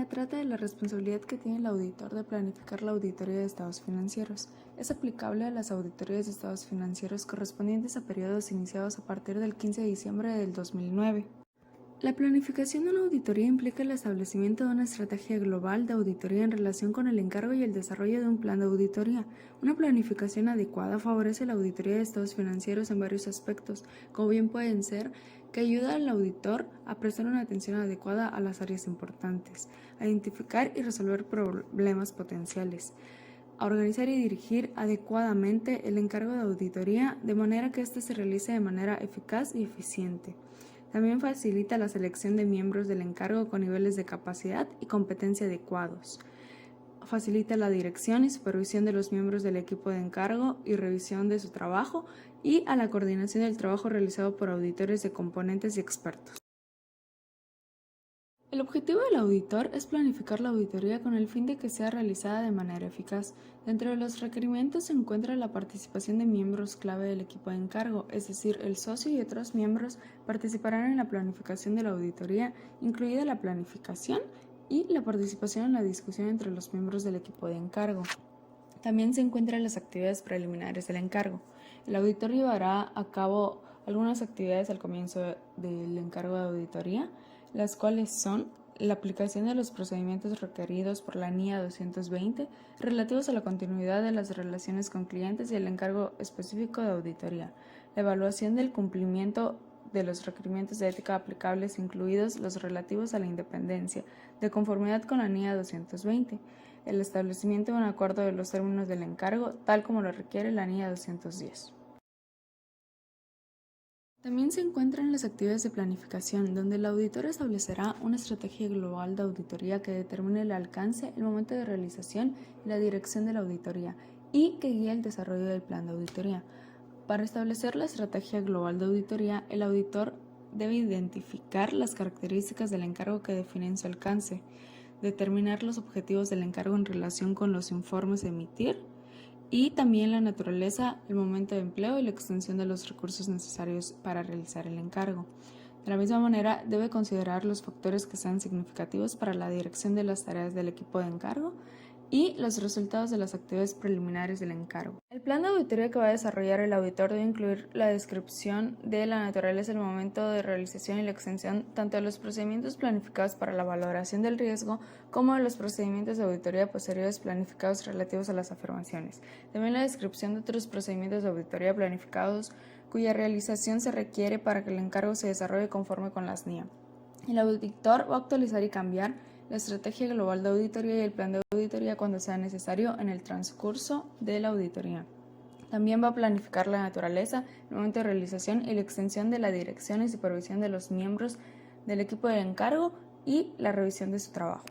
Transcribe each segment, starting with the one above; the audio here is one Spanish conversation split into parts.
trata de la responsabilidad que tiene el auditor de planificar la auditoría de estados financieros. Es aplicable a las auditorías de estados financieros correspondientes a periodos iniciados a partir del 15 de diciembre del 2009. La planificación de una auditoría implica el establecimiento de una estrategia global de auditoría en relación con el encargo y el desarrollo de un plan de auditoría. Una planificación adecuada favorece la auditoría de estados financieros en varios aspectos, como bien pueden ser que ayuda al auditor a prestar una atención adecuada a las áreas importantes, a identificar y resolver problemas potenciales, a organizar y dirigir adecuadamente el encargo de auditoría de manera que éste se realice de manera eficaz y eficiente. También facilita la selección de miembros del encargo con niveles de capacidad y competencia adecuados. Facilita la dirección y supervisión de los miembros del equipo de encargo y revisión de su trabajo y a la coordinación del trabajo realizado por auditores de componentes y expertos. El objetivo del auditor es planificar la auditoría con el fin de que sea realizada de manera eficaz. Dentro de los requerimientos se encuentra la participación de miembros clave del equipo de encargo, es decir, el socio y otros miembros participarán en la planificación de la auditoría, incluida la planificación y la participación en la discusión entre los miembros del equipo de encargo. También se encuentran las actividades preliminares del encargo. El auditor llevará a cabo algunas actividades al comienzo del encargo de auditoría, las cuales son la aplicación de los procedimientos requeridos por la NIA 220 relativos a la continuidad de las relaciones con clientes y el encargo específico de auditoría, la evaluación del cumplimiento de los requerimientos de ética aplicables, incluidos los relativos a la independencia, de conformidad con la NIA 220, el establecimiento de un acuerdo de los términos del encargo, tal como lo requiere la NIA 210. También se encuentran las actividades de planificación, donde el auditor establecerá una estrategia global de auditoría que determine el alcance, el momento de realización y la dirección de la auditoría, y que guíe el desarrollo del plan de auditoría. Para establecer la estrategia global de auditoría, el auditor debe identificar las características del encargo que definen su alcance, determinar los objetivos del encargo en relación con los informes a emitir, y también la naturaleza, el momento de empleo y la extensión de los recursos necesarios para realizar el encargo. De la misma manera, debe considerar los factores que sean significativos para la dirección de las tareas del equipo de encargo y los resultados de las actividades preliminares del encargo. El plan de auditoría que va a desarrollar el auditor debe incluir la descripción de la naturaleza, el momento de realización y la extensión tanto de los procedimientos planificados para la valoración del riesgo como de los procedimientos de auditoría posteriores planificados relativos a las afirmaciones. También la descripción de otros procedimientos de auditoría planificados cuya realización se requiere para que el encargo se desarrolle conforme con las NIA. El auditor va a actualizar y cambiar la estrategia global de auditoría y el plan de auditoría cuando sea necesario en el transcurso de la auditoría. También va a planificar la naturaleza, el momento de realización y la extensión de la dirección y supervisión de los miembros del equipo de encargo y la revisión de su trabajo.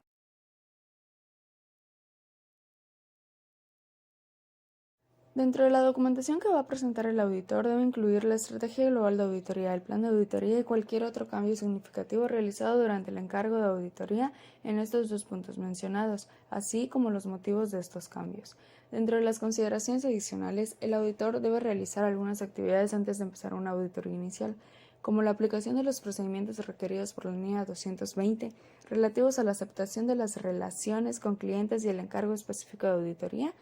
Dentro de la documentación que va a presentar el auditor debe incluir la estrategia global de auditoría, el plan de auditoría y cualquier otro cambio significativo realizado durante el encargo de auditoría en estos dos puntos mencionados, así como los motivos de estos cambios. Dentro de las consideraciones adicionales, el auditor debe realizar algunas actividades antes de empezar una auditoría inicial, como la aplicación de los procedimientos requeridos por la NIA 220 relativos a la aceptación de las relaciones con clientes y el encargo específico de auditoría,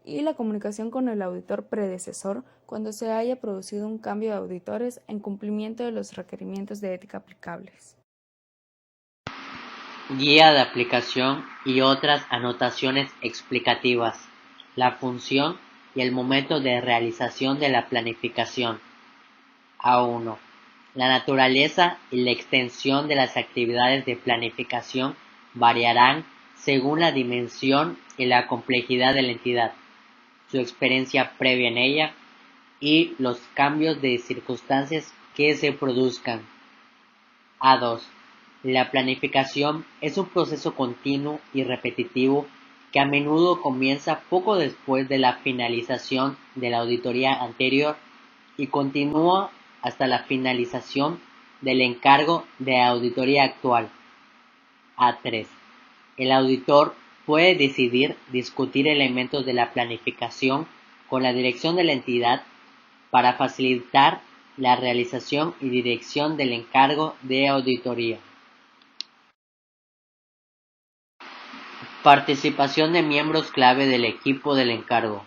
y la comunicación con el auditor predecesor cuando se haya producido un cambio de auditores en cumplimiento de los requerimientos de ética aplicables. Guía de aplicación y otras anotaciones explicativas. La función y el momento de realización de la planificación. A1. La naturaleza y la extensión de las actividades de planificación variarán según la dimensión y la complejidad de la entidad, su experiencia previa en ella y los cambios de circunstancias que se produzcan. A2. La planificación es un proceso continuo y repetitivo que a menudo comienza poco después de la finalización de la auditoría anterior y continúa hasta la finalización del encargo de auditoría actual. A3. El auditor puede decidir discutir elementos de la planificación con la dirección de la entidad para facilitar la realización y dirección del encargo de auditoría. Participación de miembros clave del equipo del encargo.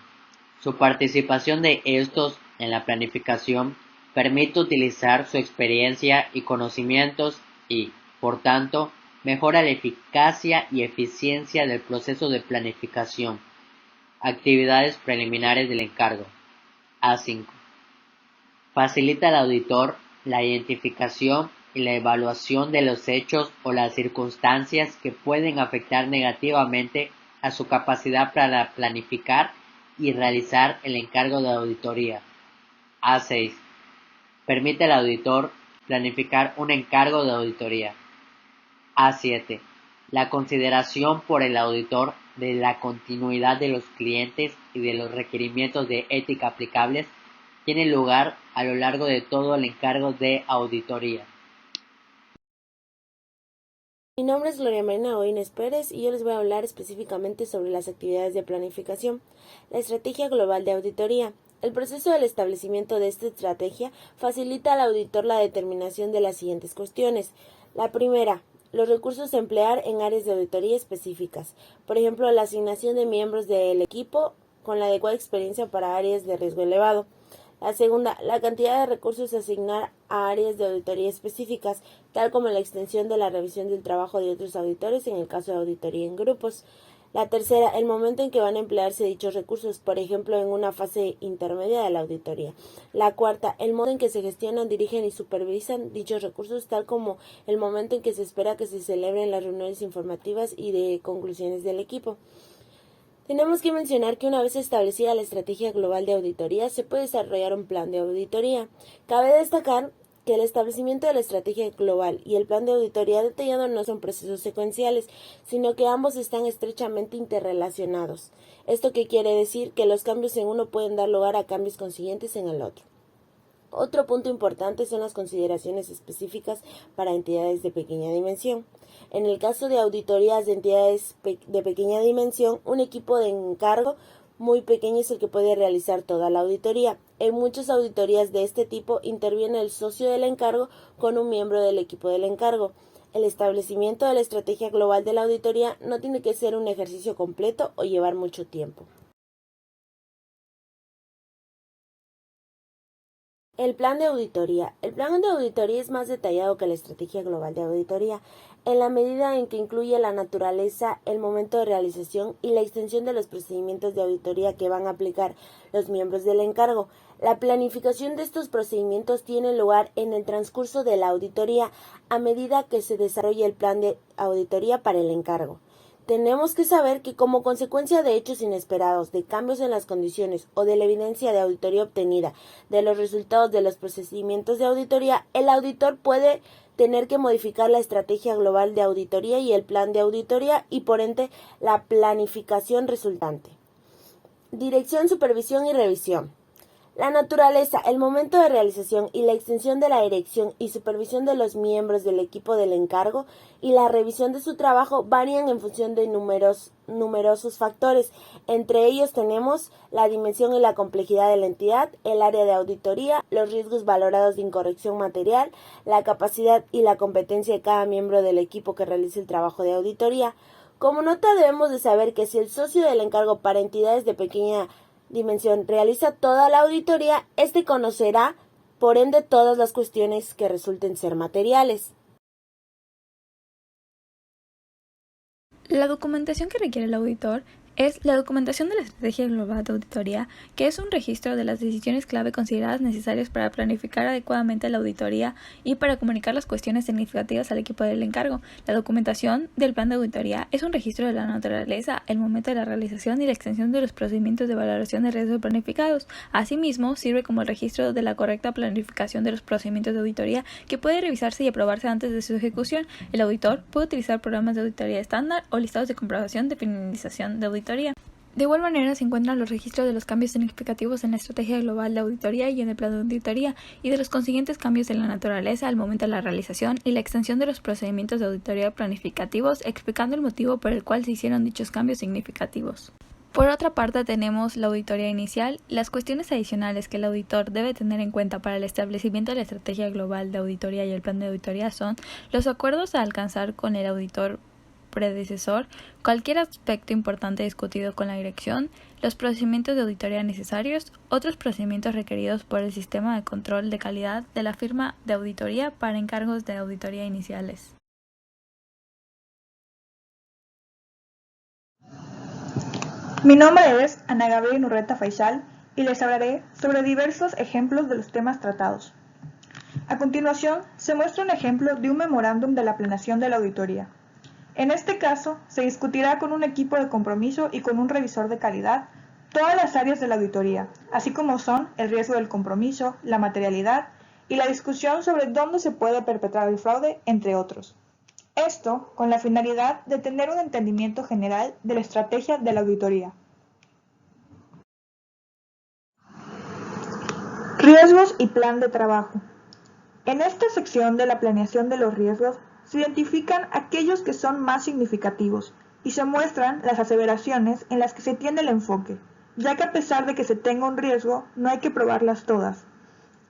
Su participación de estos en la planificación permite utilizar su experiencia y conocimientos y, por tanto, mejora la eficacia y eficiencia del proceso de planificación. Actividades preliminares del encargo. A5. Facilita al auditor la identificación y la evaluación de los hechos o las circunstancias que pueden afectar negativamente a su capacidad para planificar y realizar el encargo de auditoría. A6. Permite al auditor planificar un encargo de auditoría. A7. La consideración por el auditor de la continuidad de los clientes y de los requerimientos de ética aplicables tiene lugar a lo largo de todo el encargo de auditoría. Mi nombre es Gloria Marina Oínez Pérez y yo les voy a hablar específicamente sobre las actividades de planificación, la estrategia global de auditoría. El proceso del establecimiento de esta estrategia facilita al auditor la determinación de las siguientes cuestiones. La primera, los recursos a emplear en áreas de auditoría específicas, por ejemplo, la asignación de miembros del equipo con la adecuada experiencia para áreas de riesgo elevado. La segunda, la cantidad de recursos a asignar a áreas de auditoría específicas, tal como la extensión de la revisión del trabajo de otros auditores en el caso de auditoría en grupos. La tercera, el momento en que van a emplearse dichos recursos, por ejemplo, en una fase intermedia de la auditoría. La cuarta, el modo en que se gestionan, dirigen y supervisan dichos recursos, tal como el momento en que se espera que se celebren las reuniones informativas y de conclusiones del equipo. Tenemos que mencionar que una vez establecida la estrategia global de auditoría, se puede desarrollar un plan de auditoría. Cabe destacar que el establecimiento de la estrategia global y el plan de auditoría detallado no son procesos secuenciales, sino que ambos están estrechamente interrelacionados. ¿Esto qué quiere decir? Que los cambios en uno pueden dar lugar a cambios consiguientes en el otro. Otro punto importante son las consideraciones específicas para entidades de pequeña dimensión. En el caso de auditorías de entidades de pequeña dimensión, un equipo de encargo muy pequeño es el que puede realizar toda la auditoría. En muchas auditorías de este tipo interviene el socio del encargo con un miembro del equipo del encargo. El establecimiento de la estrategia global de la auditoría no tiene que ser un ejercicio completo o llevar mucho tiempo. El plan de auditoría. El plan de auditoría es más detallado que la estrategia global de auditoría, en la medida en que incluye la naturaleza, el momento de realización y la extensión de los procedimientos de auditoría que van a aplicar los miembros del encargo. La planificación de estos procedimientos tiene lugar en el transcurso de la auditoría a medida que se desarrolla el plan de auditoría para el encargo. Tenemos que saber que como consecuencia de hechos inesperados, de cambios en las condiciones o de la evidencia de auditoría obtenida de los resultados de los procedimientos de auditoría, el auditor puede tener que modificar la estrategia global de auditoría y el plan de auditoría y por ende la planificación resultante. Dirección, supervisión y revisión. La naturaleza, el momento de realización y la extensión de la dirección y supervisión de los miembros del equipo del encargo y la revisión de su trabajo varían en función de numerosos factores. Entre ellos tenemos la dimensión y la complejidad de la entidad, el área de auditoría, los riesgos valorados de incorrección material, la capacidad y la competencia de cada miembro del equipo que realice el trabajo de auditoría. Como nota debemos de saber que si el socio del encargo para entidades de pequeña dimensión realiza toda la auditoría, este conocerá, por ende, todas las cuestiones que resulten ser materiales. La documentación que requiere el auditor es la documentación de la Estrategia Global de Auditoría, que es un registro de las decisiones clave consideradas necesarias para planificar adecuadamente la auditoría y para comunicar las cuestiones significativas al equipo del encargo. La documentación del plan de auditoría es un registro de la naturaleza, el momento de la realización y la extensión de los procedimientos de valoración de riesgos planificados. Asimismo, sirve como el registro de la correcta planificación de los procedimientos de auditoría que puede revisarse y aprobarse antes de su ejecución. El auditor puede utilizar programas de auditoría estándar o listados de comprobación de finalización de auditoría. De igual manera se encuentran los registros de los cambios significativos en la estrategia global de auditoría y en el plan de auditoría y de los consiguientes cambios en la naturaleza al momento de la realización y la extensión de los procedimientos de auditoría planificativos, explicando el motivo por el cual se hicieron dichos cambios significativos. Por otra parte tenemos la auditoría inicial. Las cuestiones adicionales que el auditor debe tener en cuenta para el establecimiento de la estrategia global de auditoría y el plan de auditoría son los acuerdos a alcanzar con el auditor predecesor, cualquier aspecto importante discutido con la dirección, los procedimientos de auditoría necesarios, otros procedimientos requeridos por el sistema de control de calidad de la firma de auditoría para encargos de auditoría iniciales. Mi nombre es Ana Gabriela Urreta Faisal y les hablaré sobre diversos ejemplos de los temas tratados. A continuación, se muestra un ejemplo de un memorándum de la planeación de la auditoría. En este caso, se discutirá con un equipo de compromiso y con un revisor de calidad todas las áreas de la auditoría, así como son el riesgo del compromiso, la materialidad y la discusión sobre dónde se puede perpetrar el fraude, entre otros. Esto con la finalidad de tener un entendimiento general de la estrategia de la auditoría. Riesgos y plan de trabajo. En esta sección de la planeación de los riesgos se identifican aquellos que son más significativos y se muestran las aseveraciones en las que se tiene el enfoque, ya que a pesar de que se tenga un riesgo, no hay que probarlas todas.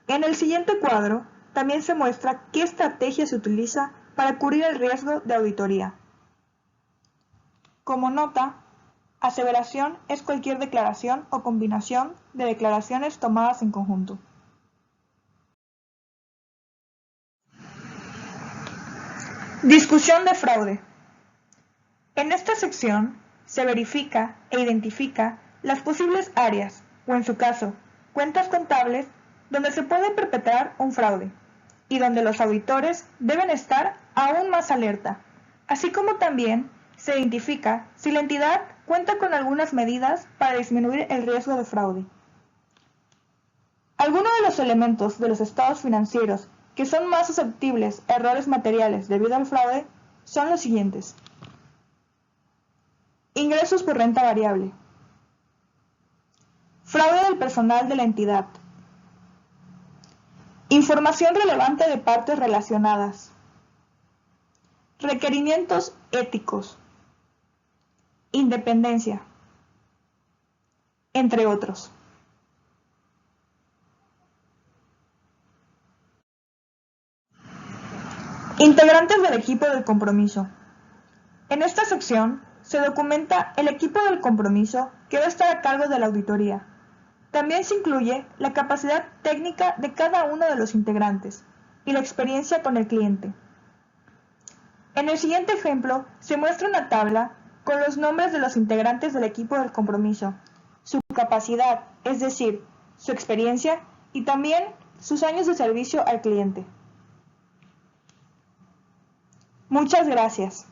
En el siguiente cuadro también se muestra qué estrategia se utiliza para cubrir el riesgo de auditoría. Como nota, aseveración es cualquier declaración o combinación de declaraciones tomadas en conjunto. Discusión de fraude. En esta sección se verifica e identifica las posibles áreas, o en su caso, cuentas contables, donde se puede perpetrar un fraude, y donde los auditores deben estar aún más alerta, así como también se identifica si la entidad cuenta con algunas medidas para disminuir el riesgo de fraude. Algunos de los elementos de los estados financieros que son más susceptibles a errores materiales debido al fraude son los siguientes. Ingresos por renta variable. Fraude del personal de la entidad. Información relevante de partes relacionadas. Requerimientos éticos. Independencia. Entre otros. Integrantes del equipo del compromiso. En esta sección se documenta el equipo del compromiso que va a estar a cargo de la auditoría. También se incluye la capacidad técnica de cada uno de los integrantes y la experiencia con el cliente. En el siguiente ejemplo se muestra una tabla con los nombres de los integrantes del equipo del compromiso, su capacidad, es decir, su experiencia y también sus años de servicio al cliente. Muchas gracias.